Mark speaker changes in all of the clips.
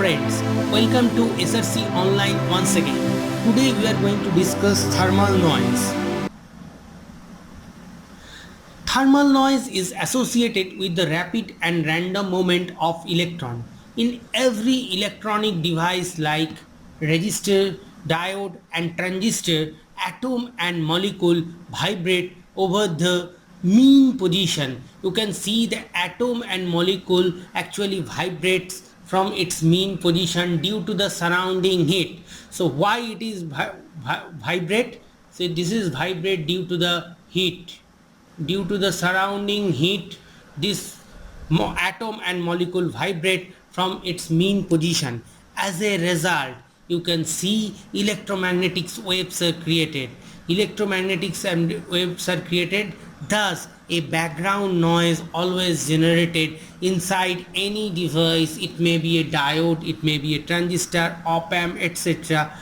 Speaker 1: friends, welcome to SRC Online once again. Today we are going to discuss thermal noise. Thermal noise is associated with the rapid and random movement of electron. In every electronic device like resistor, diode and transistor, atom and molecule vibrate over the mean position. You can see the atom and molecule actually vibrates from its mean position due to the surrounding heat. So why it is vibrate? So this is vibrate due to the heat. Due to the surrounding heat, this atom and molecule vibrate from its mean position. As a result, you can see electromagnetic waves are created. Electromagnetic waves are created. Thus, a background noise always generated inside any device. It may be a diode, it may be a transistor, op-amp, etc.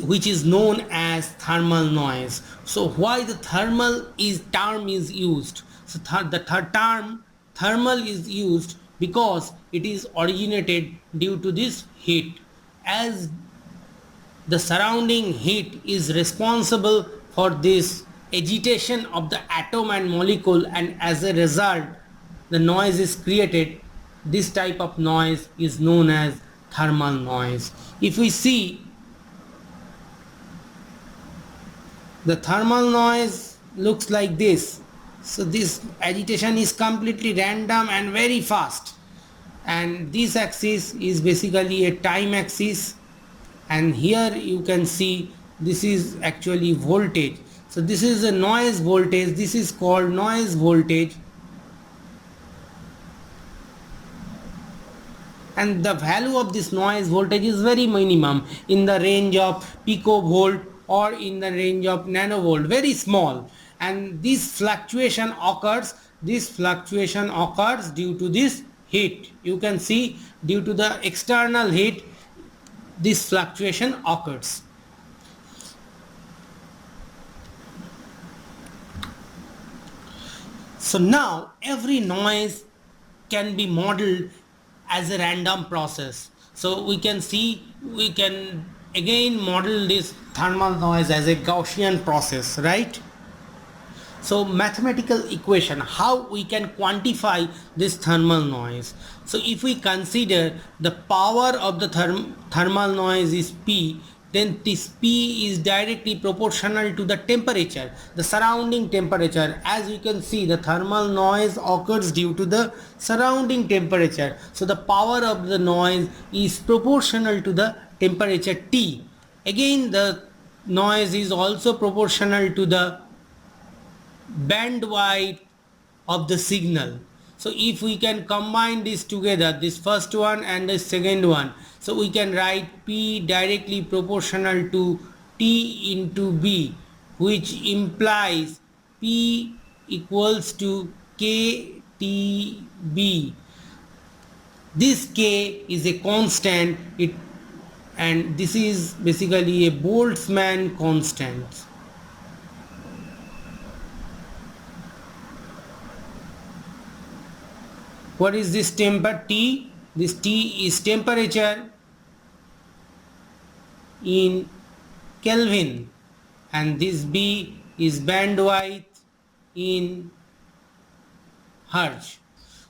Speaker 1: Which is known as thermal noise. So why the term is used? So the term thermal is used because it is originated due to this heat, as the surrounding heat is responsible for this agitation of the atom and molecule, and as a result the noise is created. This type of noise is known as thermal noise. If we see, the thermal noise looks like this. So this agitation is completely random and very fast, and this axis is basically a time axis, and here you can see this is actually voltage. So this is a noise voltage, this is called noise voltage, and the value of this noise voltage is very minimum, in the range of picovolt or in the range of nanovolt, very small. And this fluctuation occurs due to this heat. You can see due to the external heat this fluctuation occurs. So now every noise can be modeled as a random process. So we can again model this thermal noise as a Gaussian process, right? So mathematical equation, how we can quantify this thermal noise. So if we consider the power of the thermal noise is P, then this P is directly proportional to the temperature, the surrounding temperature. As you can see, the thermal noise occurs due to the surrounding temperature. So the power of the noise is proportional to the temperature T. Again, the noise is also proportional to the bandwidth of the signal. So if we can combine this together, this first one and the second one, so we can write P directly proportional to T into B, which implies P equals to KTB. This K is a constant, and this is basically a Boltzmann constant. What is this T? This T is temperature in Kelvin, and this B is bandwidth in Hertz.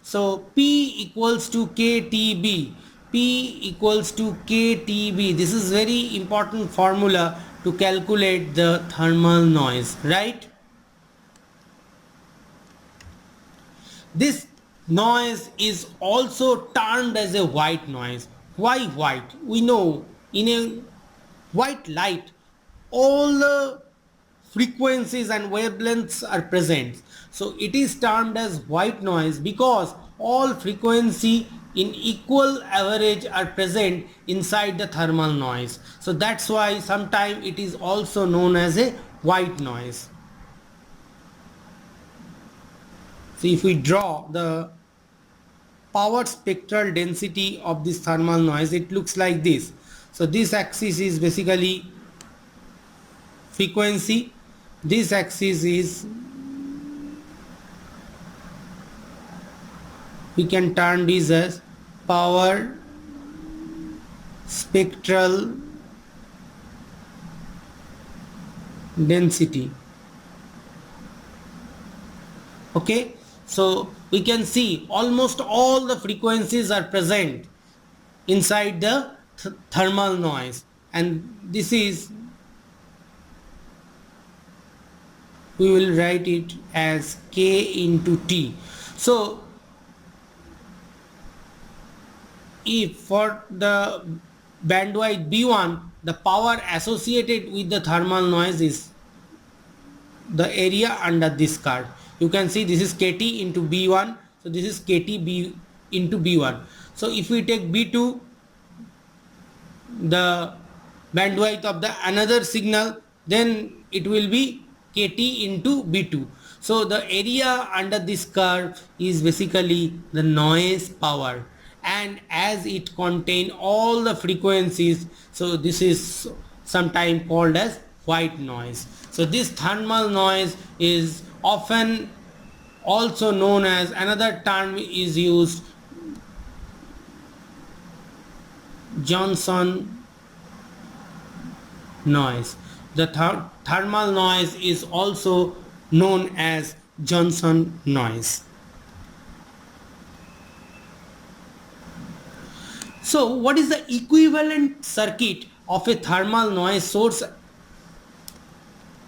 Speaker 1: So P equals to KTB. P equals to KTB. This is very important formula to calculate the thermal noise, right? This noise is also termed as a white noise. Why white? We know in a white light all the frequencies and wavelengths are present. So it is termed as white noise because all frequency in equal average are present inside the thermal noise. So that's why sometimes it is also known as a white noise. So if we draw the power spectral density of this thermal noise, it looks like this. So this axis is basically frequency, this axis is, we can term this as power spectral density. Okay, so we can see almost all the frequencies are present inside the thermal noise, and this is, we will write it as K into T. So if for the bandwidth B1, the power associated with the thermal noise is the area under this curve. You can see this is KT into B1, so this is KT into B1. So if we take B2, the bandwidth of the another signal, then it will be KT into B2. So the area under this curve is basically the noise power, and as it contain all the frequencies, so this is sometimes called as white noise. So this thermal noise is often also known as, another term is used, Johnson noise. The thermal noise is also known as Johnson noise. So what is the equivalent circuit of a thermal noise source?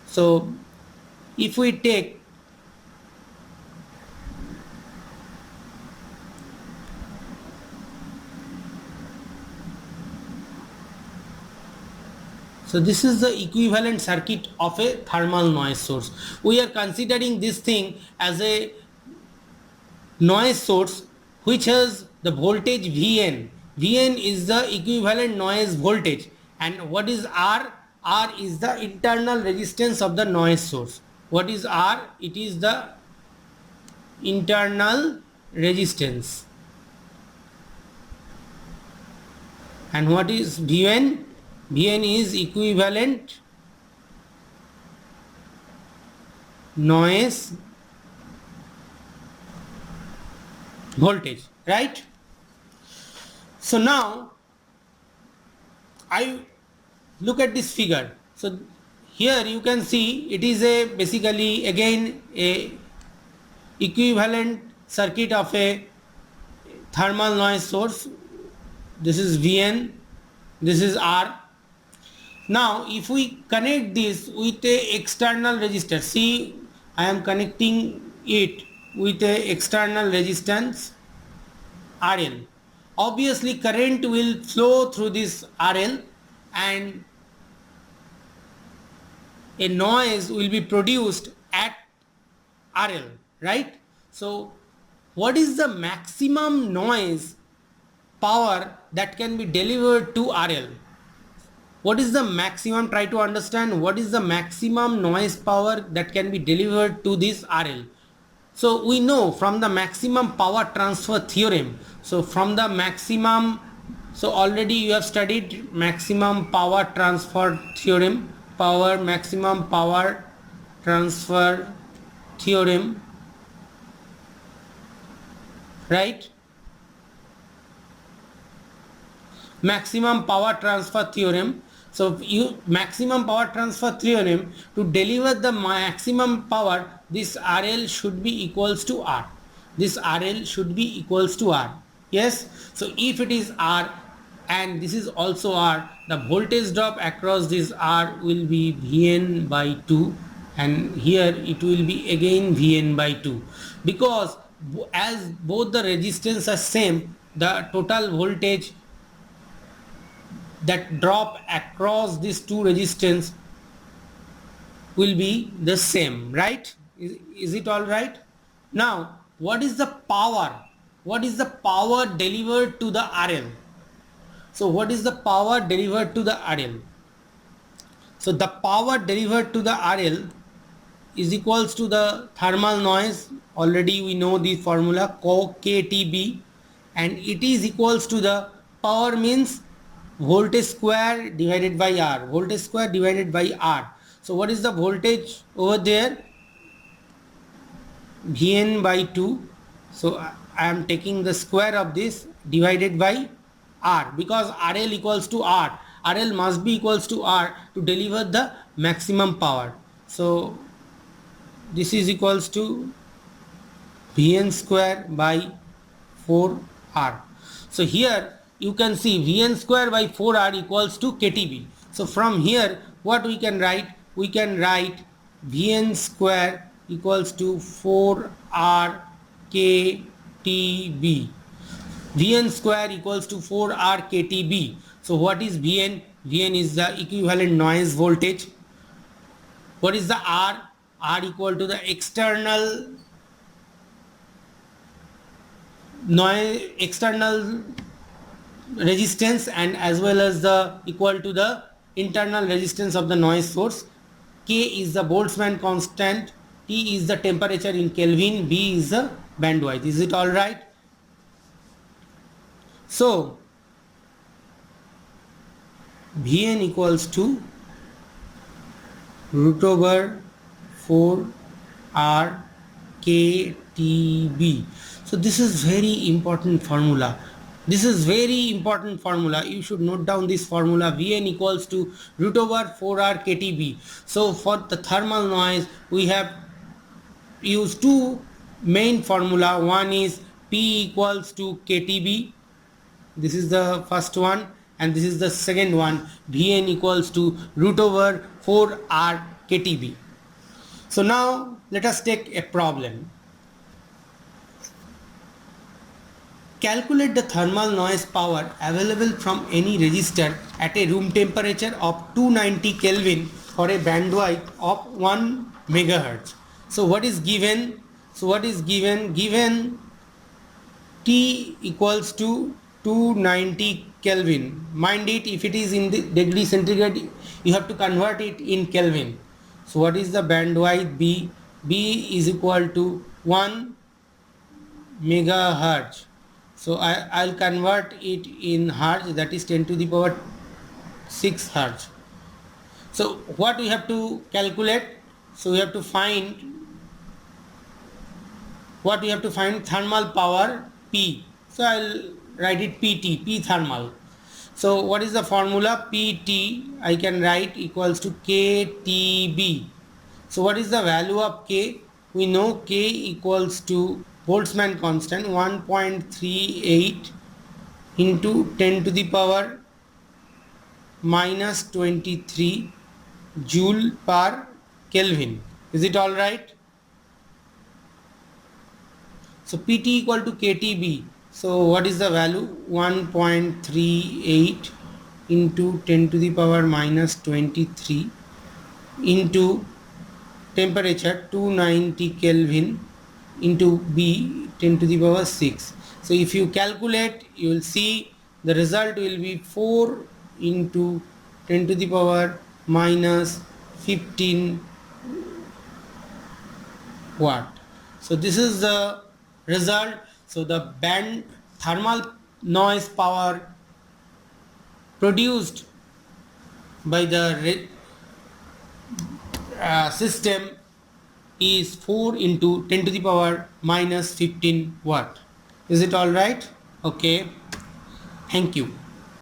Speaker 1: So if we take So this is the equivalent circuit of a thermal noise source. We are considering this thing as a noise source which has the voltage Vn. Vn is the equivalent noise voltage, and what is R? R is the internal resistance of the noise source. What is R? It is the internal resistance. And what is Vn? Vn is equivalent noise voltage, right? So now I look at this figure. So here you can see it is a basically again a equivalent circuit of a thermal noise source. This is Vn, this is R. Now if we connect this with a external resistor, see I am connecting it with a external resistance RL. Obviously current will flow through this RL and a noise will be produced at RL, right? So what is the maximum noise power that can be delivered to RL? What is the maximum? Try to understand what is the maximum noise power that can be delivered to this RL. So we know from the maximum power transfer theorem. So from the maximum, so already you have studied maximum power transfer theorem, maximum power transfer theorem, right? Maximum power transfer theorem. So you maximum power transfer theorem, to deliver the maximum power, this RL should be equals to R. This RL should be equals to R. Yes. So if it is R and this is also R, the voltage drop across this R will be Vn by 2, and here it will be again Vn by 2, because as both the resistance are same, the total voltage that drop across these two resistance will be the same, right? Is it all right? Now what is the power? What is the power delivered to the RL? So what is the power delivered to the RL? So the power delivered to the RL is equals to the thermal noise. Already we know the formula KTB, and it is equals to the power means voltage square divided by R. Voltage square divided by R. So what is the voltage over there? Vn by 2. So I am taking the square of this divided by R, because RL equals to R. RL must be equals to R to deliver the maximum power. So this is equals to Vn square by 4R. So here you can see Vn square by 4R equals to KTB. So from here what we can write? We can write Vn square equals to 4R KTB. Vn square equals to 4R KTB. So what is Vn? Vn is the equivalent noise voltage. What is the R? R equal to the external noise, external resistance, and as well as the equal to the internal resistance of the noise source. K is the Boltzmann constant, T is the temperature in Kelvin, B is the bandwidth. Is it all right? So Vn equals to root over 4R KTB. So this is very important formula. This is very important formula. You should note down this formula. Vn equals to root over 4R KTB. So for the thermal noise, we have used two main formula. One is P equals to KTB. This is the first one, and this is the second one. Vn equals to root over 4R KTB. So now let us take a problem. Calculate the thermal noise power available from any resistor at a room temperature of 290 Kelvin for a bandwidth of 1 megahertz. So what is given? So what is given? Given T equals to 290 Kelvin. Mind it, if it is in the degree centigrade, you have to convert it in Kelvin. So what is the bandwidth B? B is equal to 1 megahertz. So I'll convert it in hertz, that is 10 to the power 6 hertz. So what we have to calculate? So we have to find thermal power P. So I'll write it PT, P thermal. So what is the formula? PT I can write equals to KTB. So what is the value of K? We know K equals to Boltzmann constant 1.38 into 10 to the power minus 23 joule per Kelvin. Is it all right? So PT equal to KTB. So what is the value? 1.38 into 10 to the power minus 23 into temperature 290 Kelvin into B 10 to the power 6. So if you calculate, you will see the result will be 4 into 10 to the power minus 15 watt. So this is the result. So the band thermal noise power produced by the system is 4 into 10 to the power minus 15 watt. Is it all right? Okay. Thank you.